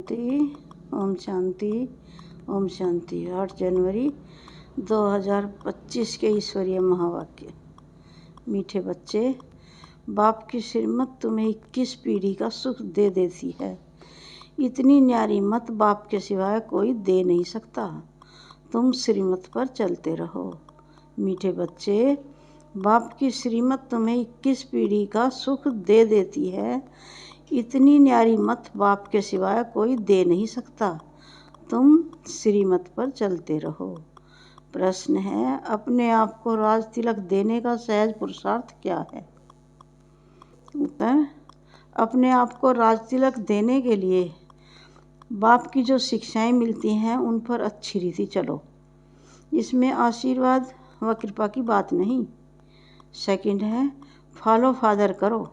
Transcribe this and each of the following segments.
शांति। ओम शांति। ओम शांति। 8 जनवरी 2025 के ईश्वरीय महावाक्य। मीठे बच्चे, बाप की श्रीमत तुम्हें 21 पीढ़ी का सुख दे देती है। इतनी न्यारी मत बाप के सिवाय कोई दे नहीं सकता। तुम श्रीमत पर चलते रहो। मीठे बच्चे, बाप की श्रीमत तुम्हें 21 पीढ़ी का सुख दे देती है। इतनी न्यारी मत बाप के सिवाय कोई दे नहीं सकता। तुम श्रीमत पर चलते रहो। प्रश्न है, अपने आप को राज तिलक देने का सहज पुरुषार्थ क्या है? उत्तर, अपने आप को राज तिलक देने के लिए बाप की जो शिक्षाएं मिलती हैं उन पर अच्छी रीति चलो। इसमें आशीर्वाद व कृपा की बात नहीं। सेकंड है, फॉलो फादर करो,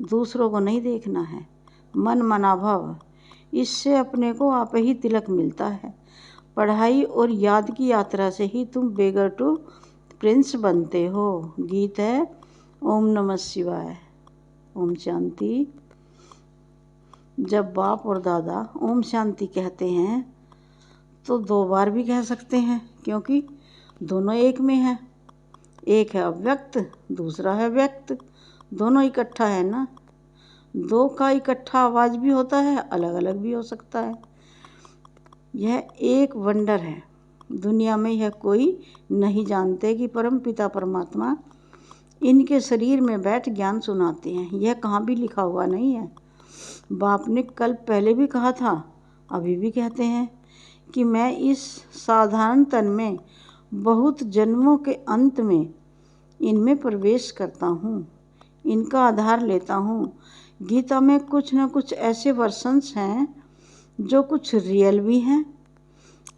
दूसरों को नहीं देखना है। मन मनाभाव, इससे अपने को आप ही तिलक मिलता है। पढ़ाई और याद की यात्रा से ही तुम बेगर टू प्रिंस बनते हो। गीत है ओम नमः शिवाय। ओम शांति। जब बाप और दादा ओम शांति कहते हैं तो 2 बार भी कह सकते हैं, क्योंकि दोनों एक में है। एक है अव्यक्त, दूसरा है व्यक्त। दोनों इकट्ठा है ना। 2 का इकट्ठा आवाज़ भी होता है, अलग अलग भी हो सकता है। यह एक वंडर है। दुनिया में यह कोई नहीं जानते कि परम पिता परमात्मा इनके शरीर में बैठ ज्ञान सुनाते हैं। यह कहाँ भी लिखा हुआ नहीं है। बाप ने कल पहले भी कहा था, अभी भी कहते हैं कि मैं इस साधारण तन में बहुत जन्मों के अंत में इनमें प्रवेश करता हूँ, इनका आधार लेता हूँ। गीता में कुछ न कुछ ऐसे वर्शंस हैं जो कुछ रियल भी हैं।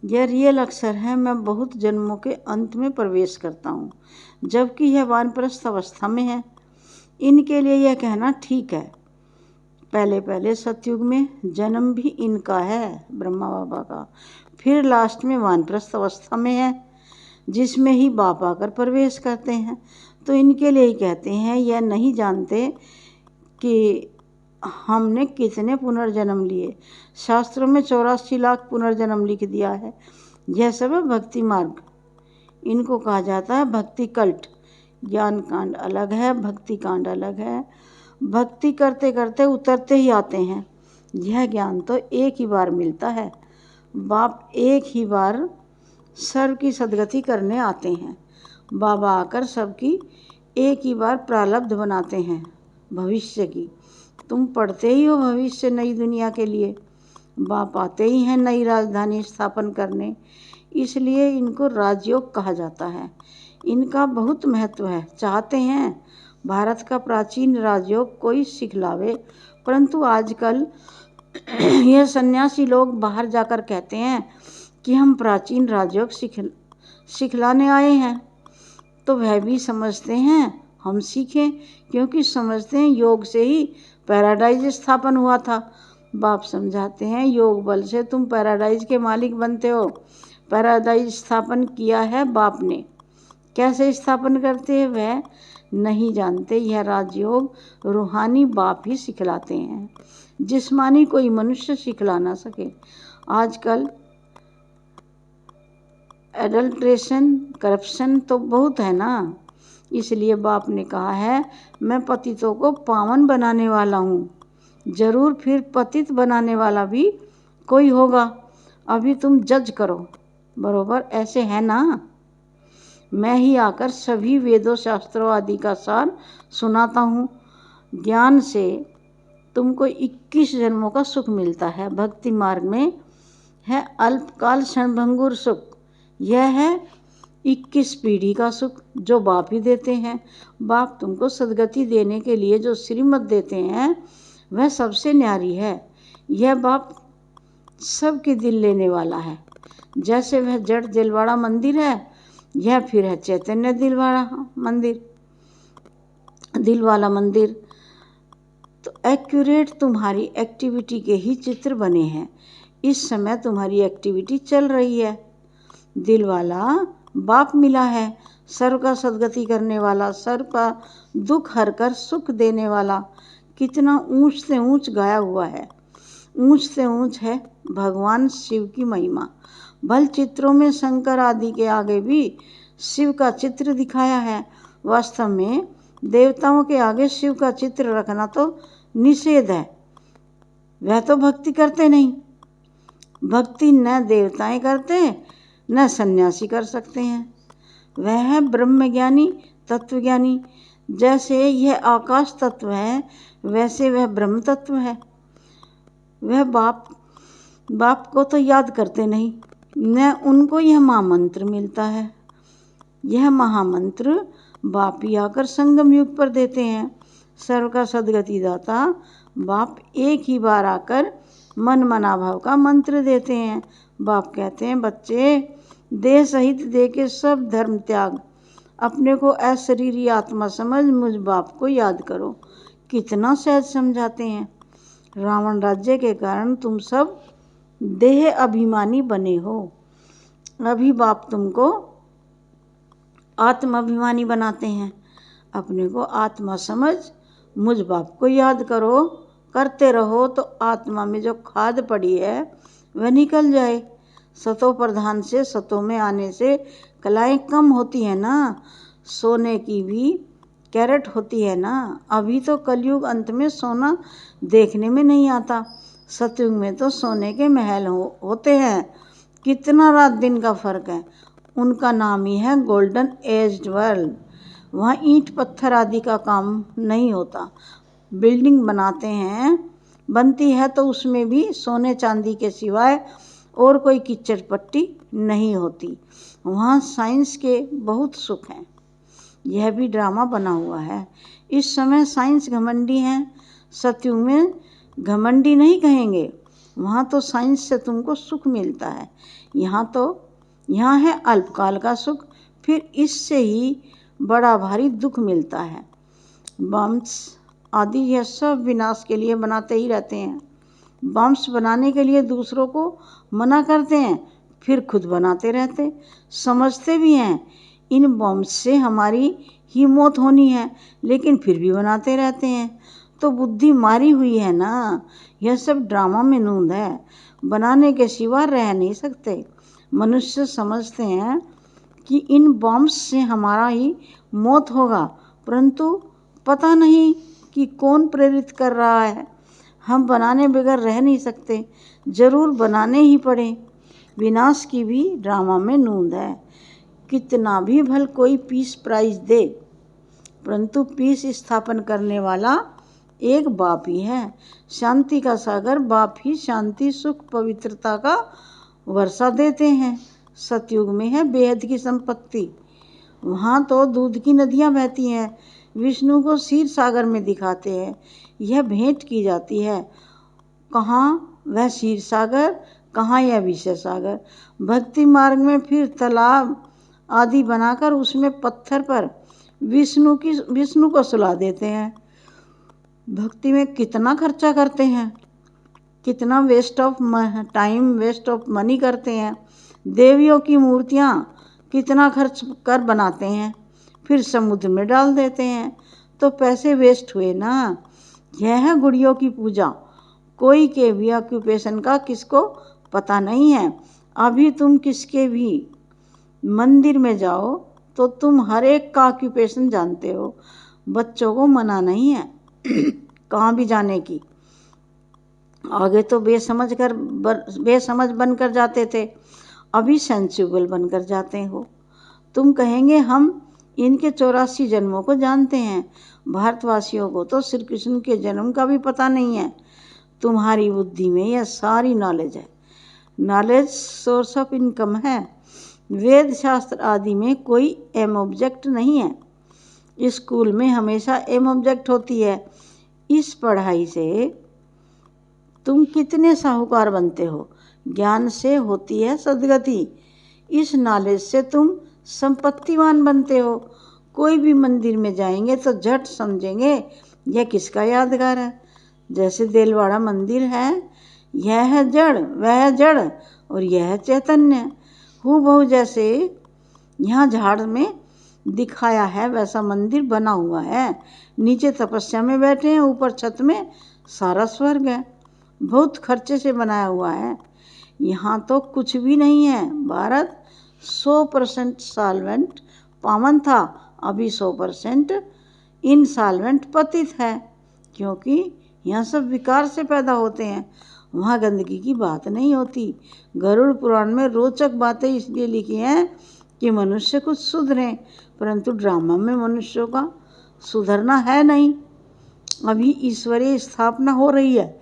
यह रियल अक्षर है, मैं बहुत जन्मों के अंत में प्रवेश करता हूँ, जबकि यह वानप्रस्थ अवस्था में है। इनके लिए यह कहना ठीक है। पहले पहले सतयुग में जन्म भी इनका है, ब्रह्मा बाबा का, फिर लास्ट में वानप्रस्थ अवस्था में है, जिसमें ही बाप आकर प्रवेश करते हैं। तो इनके लिए ही कहते हैं, यह नहीं जानते कि हमने कितने पुनर्जन्म लिए। शास्त्रों में 84 लाख पुनर्जन्म लिख दिया है। यह सब है भक्ति मार्ग। इनको कहा जाता है भक्ति कल्ट। ज्ञान कांड अलग है, भक्ति कांड अलग है। भक्ति करते करते उतरते ही आते हैं। यह ज्ञान तो एक ही बार मिलता है। बाप एक ही बार सर्व की सदगति करने आते हैं। बाबा आकर सबकी एक ही बार प्रारब्ध बनाते हैं भविष्य की। तुम पढ़ते ही हो भविष्य नई दुनिया के लिए। बाप आते ही हैं नई राजधानी स्थापन करने, इसलिए इनको राजयोग कहा जाता है। इनका बहुत महत्व है। चाहते हैं भारत का प्राचीन राजयोग कोई सिखलावे, परंतु आजकल यह सन्यासी लोग बाहर जाकर कहते हैं कि हम प्राचीन राजयोग सिखलाने आए हैं। तो वह भी समझते हैं हम सीखें, क्योंकि समझते हैं योग से ही पैराडाइज स्थापन हुआ था। बाप समझाते हैं योग बल से तुम पैराडाइज के मालिक बनते हो। पैराडाइज स्थापन किया है बाप ने। कैसे स्थापन करते हैं वह नहीं जानते। यह राजयोग रूहानी बाप ही सिखलाते हैं, जिस्मानी कोई मनुष्य सिखला ना सके। आजकल एडल्ट्रेशन, करप्शन तो बहुत है ना। इसलिए बाप ने कहा है, मैं पतितों को पावन बनाने वाला हूँ। जरूर फिर पतित बनाने वाला भी कोई होगा। अभी तुम जज करो, बरोबर ऐसे है ना। मैं ही आकर सभी वेदों शास्त्रों आदि का सार सुनाता हूँ। ज्ञान से तुमको 21 जन्मों का सुख मिलता है। भक्ति मार्ग में है अल्पकाल क्षणभंगुर सुख। यह है 21 पीढ़ी का सुख जो बाप ही देते हैं। बाप तुमको सदगति देने के लिए जो श्रीमत देते हैं वह सबसे न्यारी है। यह बाप सबके दिल लेने वाला है। जैसे वह जड़ दिलवाड़ा मंदिर है, यह फिर है चैतन्य दिल वाला मंदिर। तो एक्यूरेट तुम्हारी एक्टिविटी के ही चित्र बने हैं। इस समय तुम्हारी एक्टिविटी चल रही है। दिल वाला बाप मिला है, सर्व का सदगति करने वाला, सर्व का दुख हरकर सुख देने वाला। कितना ऊंच से ऊंच गाया हुआ है। ऊंच से ऊंच है भगवान शिव की महिमा। भल चित्रों में शंकर आदि के आगे भी शिव का चित्र दिखाया है। वास्तव में देवताओं के आगे शिव का चित्र रखना तो निषेध है। वह तो भक्ति करते नहीं। भक्ति न देवताएं करते न सन्यासी कर सकते हैं। वह है ब्रह्मज्ञानी तत्वज्ञानी। जैसे यह आकाश तत्व है वैसे वह ब्रह्म तत्व है। वह बाप को तो याद करते नहीं, न उनको यह महामंत्र मिलता है। यह महामंत्र बाप ही आकर संगम युग पर देते हैं। सर्व का सदगति दाता बाप एक ही बार आकर मन मनाभाव का मंत्र देते हैं। बाप कहते हैं, बच्चे देह सहित देह के सब धर्म त्याग, अपने को अशरीरी आत्मा समझ मुझ बाप को याद करो। कितना सहज समझाते हैं। रावण राज्य के कारण तुम सब देह अभिमानी बने हो। अभी बाप तुमको आत्म अभिमानी बनाते हैं। अपने को आत्मा समझ मुझ बाप को याद करो। करते रहो तो आत्मा में जो खाद पड़ी है वह निकल जाए। सतो प्रधान से सतों में आने से कलाएं कम होती है ना। सोने की भी कैरेट होती है ना। अभी तो कलयुग अंत में सोना देखने में नहीं आता। सतयुग में तो सोने के महल होते हैं। कितना रात दिन का फर्क है। उनका नाम ही है गोल्डन एज्ड वर्ल्ड। वहाँ ईंट पत्थर आदि का काम नहीं होता। बिल्डिंग बनती है तो उसमें भी सोने चांदी के सिवाय और कोई कीचड़ पट्टी नहीं होती। वहाँ साइंस के बहुत सुख हैं। यह भी ड्रामा बना हुआ है। इस समय साइंस घमंडी है। सतयुग में घमंडी नहीं कहेंगे। वहाँ तो साइंस से तुमको सुख मिलता है। यहाँ है अल्पकाल का सुख, फिर इससे ही बड़ा भारी दुख मिलता है। बम्स आदि यह सब विनाश के लिए बनाते ही रहते हैं। बम्स बनाने के लिए दूसरों को मना करते हैं, फिर खुद बनाते रहते। समझते भी हैं इन बम्स से हमारी ही मौत होनी है, लेकिन फिर भी बनाते रहते हैं। तो बुद्धि मारी हुई है ना। यह सब ड्रामा में नूंद है। बनाने के सिवा रह नहीं सकते। मनुष्य समझते हैं कि इन बॉम्ब्स से हमारा ही मौत होगा, परंतु पता नहीं कि कौन प्रेरित कर रहा है। हम बनाने बगैर रह नहीं सकते, जरूर बनाने ही पड़े। विनाश की भी ड्रामा में नूंद है। कितना भी भल कोई पीस प्राइज दे, परंतु पीस स्थापन करने वाला एक बाप ही है। शांति का सागर बाप ही शांति सुख पवित्रता का वर्षा देते हैं। सतयुग में है बेहद की संपत्ति। वहाँ तो दूध की नदियाँ बहती हैं। विष्णु को क्षीर सागर में दिखाते हैं। यह भेंट की जाती है। कहाँ वह क्षीर सागर, कहाँ यह विषय सागर। भक्ति मार्ग में फिर तालाब आदि बनाकर उसमें पत्थर पर विष्णु को सुला देते हैं। भक्ति में कितना खर्चा करते हैं, कितना waste of time, waste of money करते हैं। देवियों की मूर्तियाँ कितना खर्च कर बनाते हैं, फिर समुद्र में डाल देते हैं, तो पैसे वेस्ट हुए ना। यह है गुड़ियों की पूजा। कोई के भी ऑक्यूपेशन का किसको पता नहीं है। अभी तुम किसके भी मंदिर में जाओ तो तुम हर एक का ऑक्यूपेशन जानते हो। बच्चों को मना नहीं है कहाँ भी जाने की। आगे तो बेसमझ बनकर जाते थे, अभी सेंसिबल बनकर जाते हो। तुम कहेंगे हम इनके 84 जन्मों को जानते हैं। भारतवासियों को तो श्री कृष्ण के जन्म का भी पता नहीं है। तुम्हारी बुद्धि में यह सारी नॉलेज है। नॉलेज सोर्स ऑफ इनकम है। वेद शास्त्र आदि में कोई एम ऑब्जेक्ट नहीं है। स्कूल में हमेशा एम ऑब्जेक्ट होती है। इस पढ़ाई से तुम कितने साहूकार बनते हो। ज्ञान से होती है सदगति। इस नॉलेज से तुम संपत्तिवान बनते हो। कोई भी मंदिर में जाएंगे तो झट समझेंगे यह किसका यादगार है। जैसे देलवाड़ा मंदिर है, यह है जड़, वह है जड़ और यह है चैतन्य। हूबहू जैसे यहाँ झाड़ में दिखाया है वैसा मंदिर बना हुआ है। नीचे तपस्या में बैठे हैं, ऊपर छत में सारा स्वर्ग है। बहुत खर्चे से बनाया हुआ है। यहाँ तो कुछ भी नहीं है। भारत 100% सॉल्वेंट पावन था, अभी 100% इनसॉल्वेंट पतित है, क्योंकि यहाँ सब विकार से पैदा होते हैं। वहाँ गंदगी की बात नहीं होती। गरुड़ पुराण में रोचक बातें इसलिए लिखी हैं कि मनुष्य कुछ सुधरे, परंतु ड्रामा में मनुष्यों का सुधरना है नहीं। अभी ईश्वरीय स्थापना हो रही है।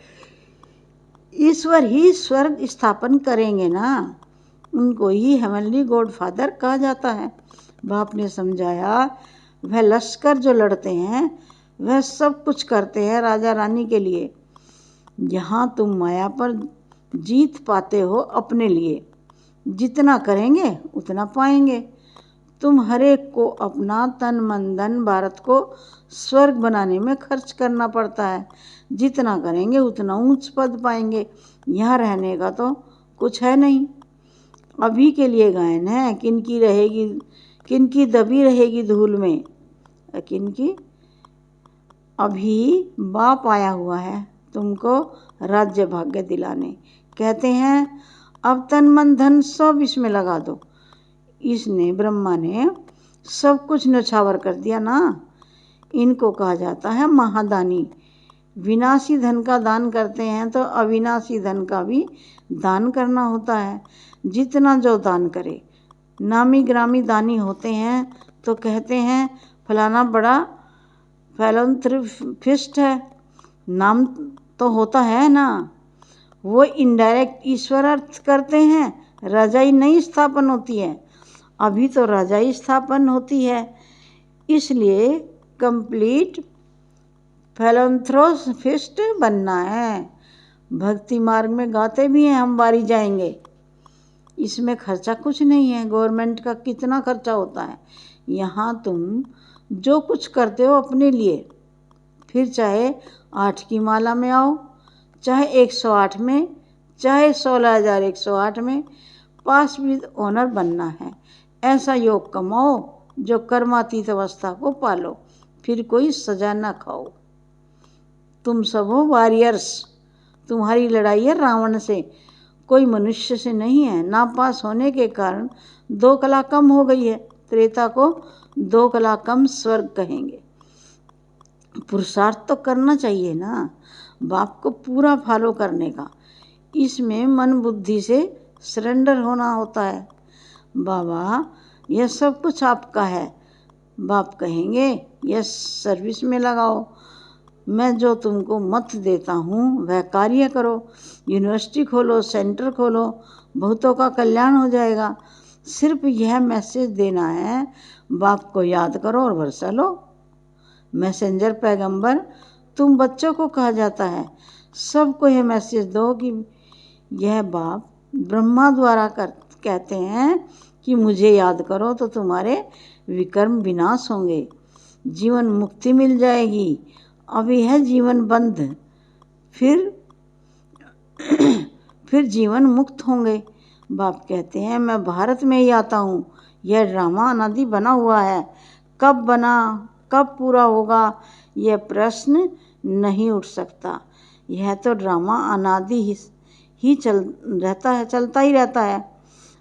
ईश्वर ही स्वर्ग स्थापन करेंगे ना, उनको ही हेवनली गॉड फादर कहा जाता है। बाप ने समझाया, वह लश्कर जो लड़ते हैं वह सब कुछ करते हैं राजा रानी के लिए। यहाँ तुम माया पर जीत पाते हो अपने लिए। जितना करेंगे उतना पाएंगे। तुम हरेक को अपना तन मन धन भारत को स्वर्ग बनाने में खर्च करना पड़ता है। जितना करेंगे उतना ऊंच पद पाएंगे। यहाँ रहने का तो कुछ है नहीं। अभी के लिए गायन है, किनकी दबी रहेगी धूल में, किनकी। अभी बाप आया हुआ है तुमको राज्य भाग्य दिलाने। कहते हैं अब तन मन धन सब इसमें लगा दो। इसने ब्रह्मा ने सब कुछ न्यौछावर कर दिया ना। इनको कहा जाता है महादानी। विनाशी धन का दान करते हैं तो अविनाशी धन का भी दान करना होता है। जितना जो दान करे। नामी ग्रामी दानी होते हैं तो कहते हैं फलाना बड़ा फिलैंथ्रोपिस्ट है, नाम तो होता है ना। वो इनडायरेक्ट ईश्वर अर्थ करते हैं, राजाई नहीं स्थापन होती है। अभी तो राजाई स्थापन होती है, इसलिए कंप्लीट फिलैंथ्रोपिस्ट बनना है। भक्ति मार्ग में गाते भी हैं हम बारी जाएंगे। इसमें खर्चा कुछ नहीं है। गवर्नमेंट का कितना खर्चा होता है। यहाँ तुम जो कुछ करते हो अपने लिए, फिर चाहे 8 की माला में आओ, चाहे 108 में, चाहे 16,108 में, पास विद ऑनर बनना है। ऐसा योग कमाओ जो कर्मातीत अवस्था को पालो, फिर कोई सजा न खाओ। तुम सब हो वॉरियर्स। तुम्हारी लड़ाई है रावण से, कोई मनुष्य से नहीं है। नापास होने के कारण 2 कला कम हो गई है। त्रेता को 2 कला कम स्वर्ग कहेंगे। पुरुषार्थ तो करना चाहिए ना, बाप को पूरा फॉलो करने का। इसमें मन बुद्धि से सरेंडर होना होता है। बाबा यह सब कुछ आपका है। बाप कहेंगे यह सर्विस में लगाओ। मैं जो तुमको मत देता हूँ वह कार्य करो। यूनिवर्सिटी खोलो, सेंटर खोलो, बहुतों का कल्याण हो जाएगा। सिर्फ यह मैसेज देना है, बाप को याद करो और भरोसा लो। मैसेंजर पैगंबर तुम बच्चों को कहा जाता है। सबको यह मैसेज दो कि यह बाप ब्रह्मा द्वारा कहते हैं कि मुझे याद करो तो तुम्हारे विकर्म विनाश होंगे, जीवन मुक्ति मिल जाएगी। अभी है जीवन बंध, फिर जीवन मुक्त होंगे। बाप कहते हैं मैं भारत में ही आता हूँ। यह ड्रामा अनादि बना हुआ है। कब बना, कब पूरा होगा, यह प्रश्न नहीं उठ सकता। यह तो ड्रामा अनादि ही चलता ही रहता है।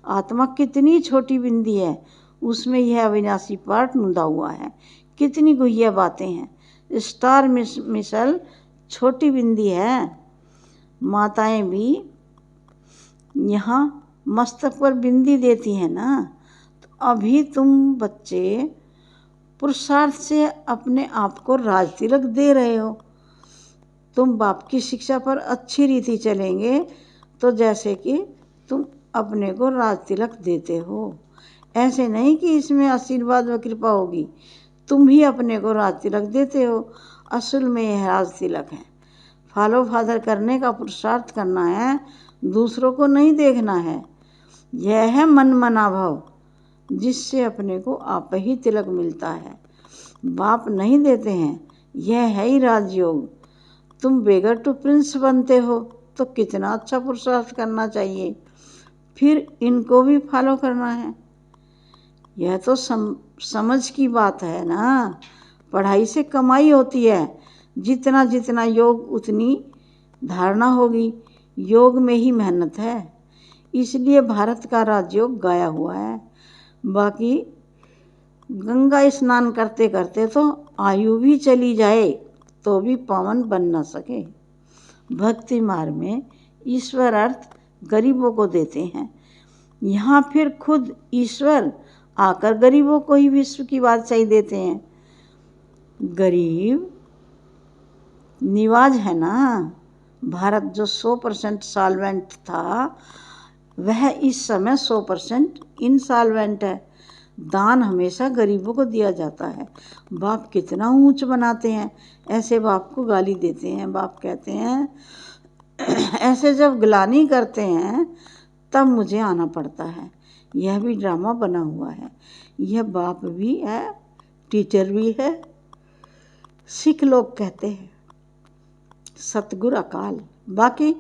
आत्मा कितनी छोटी बिंदी है, उसमें यह अविनाशी पार्ट मुदा हुआ है। कितनी गुहिया बातें हैं। स्टार मिसल छोटी बिंदी है। माताएं भी यहाँ मस्तक पर बिंदी देती हैं ना। तो अभी तुम बच्चे पुरुषार्थ से अपने आप को राज तिलक दे रहे हो। तुम बाप की शिक्षा पर अच्छी रीति चलेंगे तो जैसे कि तुम अपने को राज तिलक देते हो। ऐसे नहीं कि इसमें आशीर्वाद व कृपा होगी। तुम ही अपने को राज तिलक देते हो। असल में यह राज तिलक है। फॉलो फादर करने का पुरुषार्थ करना है, दूसरों को नहीं देखना है। यह है मन मनाभाव, जिससे अपने को आप ही तिलक मिलता है। बाप नहीं देते हैं। यह है ही राजयोग। तुम बेगर टू प्रिंस बनते हो तो कितना अच्छा पुरुषार्थ करना चाहिए, फिर इनको भी फॉलो करना है। यह तो समझ की बात है ना। पढ़ाई से कमाई होती है। जितना जितना योग उतनी धारणा होगी योग में ही मेहनत है, इसलिए भारत का राजयोग गाया हुआ है। बाकी गंगा स्नान करते करते तो आयु भी चली जाए तो भी पावन बन न सके। भक्ति मार्ग में ईश्वर अर्थ गरीबों को देते हैं। यहाँ फिर खुद ईश्वर आकर गरीबों को ही विश्व की बादशाही देते हैं। गरीब निवाज है ना। भारत जो 100% सॉल्वेंट था वह इस समय 100% इनसॉल्वेंट है। दान हमेशा गरीबों को दिया जाता है। बाप कितना ऊंच बनाते हैं, ऐसे बाप को गाली देते हैं। बाप कहते हैं ऐसे जब ग्लानि करते हैं तब मुझे आना पड़ता है। यह भी ड्रामा बना हुआ है। यह बाप भी है, टीचर भी है। सिख लोग कहते हैं सतगुरु अकाल। बाकी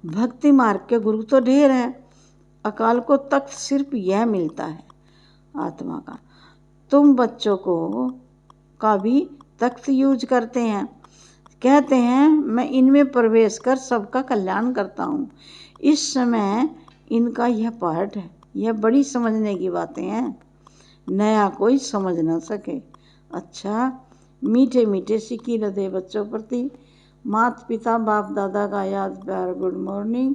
भक्ति मार्ग के गुरु तो ढेर हैं। अकाल को तख्त सिर्फ यह मिलता है आत्मा का। तुम बच्चों को का भी तख्त यूज करते हैं, कहते हैं मैं इनमें प्रवेश कर सबका कल्याण करता हूँ। इस समय इनका यह पार्ट है। यह बड़ी समझने की बातें हैं, नया कोई समझ ना सके। अच्छा, मीठे मीठे सिक्की हृदय बच्चों प्रति माता पिता बाप दादा का याद प्यार गुड मॉर्निंग।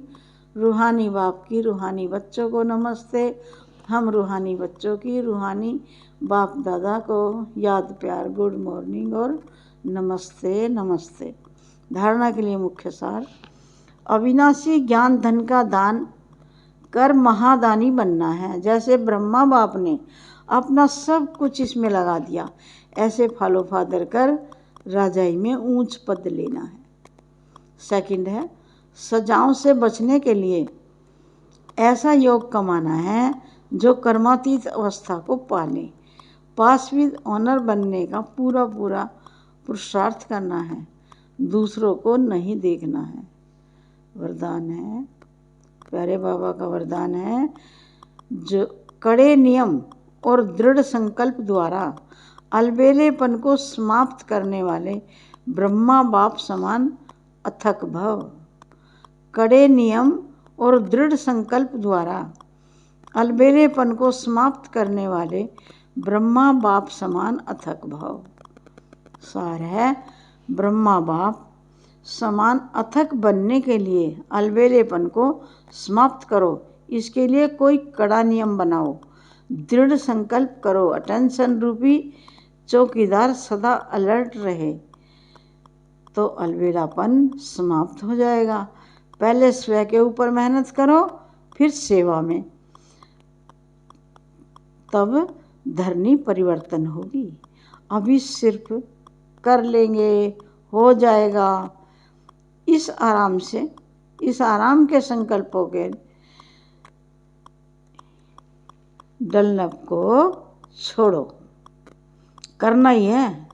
रूहानी बाप की रूहानी बच्चों को नमस्ते। हम रूहानी बच्चों की रूहानी बाप दादा को याद प्यार गुड मॉर्निंग और नमस्ते नमस्ते। धारणा के लिए मुख्य सार, अविनाशी ज्ञान धन का दान कर महादानी बनना है। जैसे ब्रह्मा बाप ने अपना सब कुछ इसमें लगा दिया, ऐसे फॉलो फादर कर राजाई में ऊंच पद लेना है। सेकंड है, सजाओं से बचने के लिए ऐसा योग कमाना है जो कर्मातीत अवस्था को पाले। पास विद ऑनर बनने का पूरा पूरा पुरुषार्थ करना है, दूसरों को नहीं देखना है। वरदान है, प्यारे बाबा का वरदान है, जो कड़े नियम और दृढ़ संकल्प द्वारा अलबेलेपन को समाप्त करने वाले ब्रह्मा बाप समान अथक भव। कड़े नियम और दृढ़ संकल्प द्वारा अलबेलेपन को समाप्त करने वाले ब्रह्मा बाप समान अथक भव। सार है, ब्रह्मा बाप समान अथक बनने के लिए अलबेलेपन को समाप्त करो। इसके लिए कोई कड़ा नियम बनाओ, दृढ़ संकल्प करो। अटेंशन रूपी चौकीदार सदा अलर्ट रहे तो अलबेलापन समाप्त हो जाएगा। पहले स्वयं के ऊपर मेहनत करो, फिर सेवा में, तब धरनी परिवर्तन होगी। अभी सिर्फ कर लेंगे हो जाएगा, इस आराम से, इस आराम के संकल्पों के डलनप को छोड़ो। करना ही है।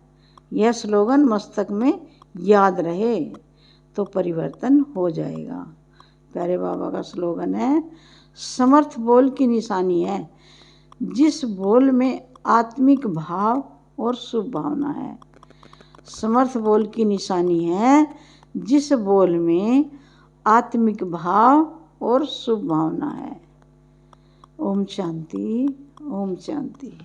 यह स्लोगन मस्तक में याद रहे तो परिवर्तन हो जाएगा। प्यारे बाबा का स्लोगन है, समर्थ बोल की निशानी है जिस बोल में आत्मिक भाव और शुभ भावना है। समर्थ बोल की निशानी है जिस बोल में आत्मिक भाव और शुभ भावना है। ओम शांति, ओम शांति।